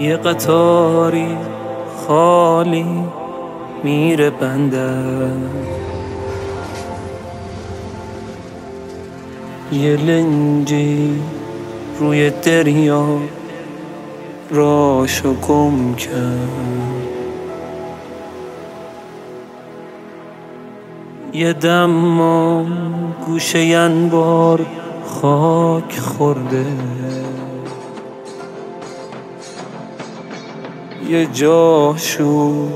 یه قطاری خالی میره بندر، یه لنجی روی دریا راشو گم کرد، یه دم گوشه انبار خاک خورده، یه جاشو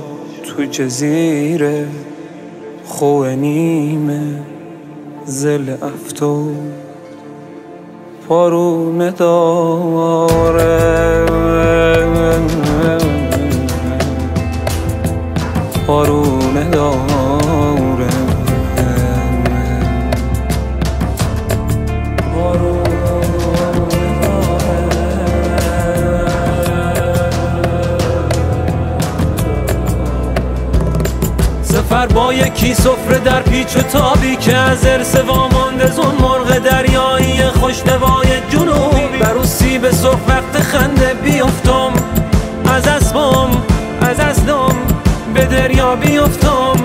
تو جزیره خوه نیمه زل افتو پارونه داره، پارونه داره، سفر با یکی سفره در پیچ و تابی که از ارث وامانده زون مرغ دریایی خوشنوای جنوبی، برو سیب سرخ وقت خنده بیفتم، از اسبم از اصلم به دریا بیفتم.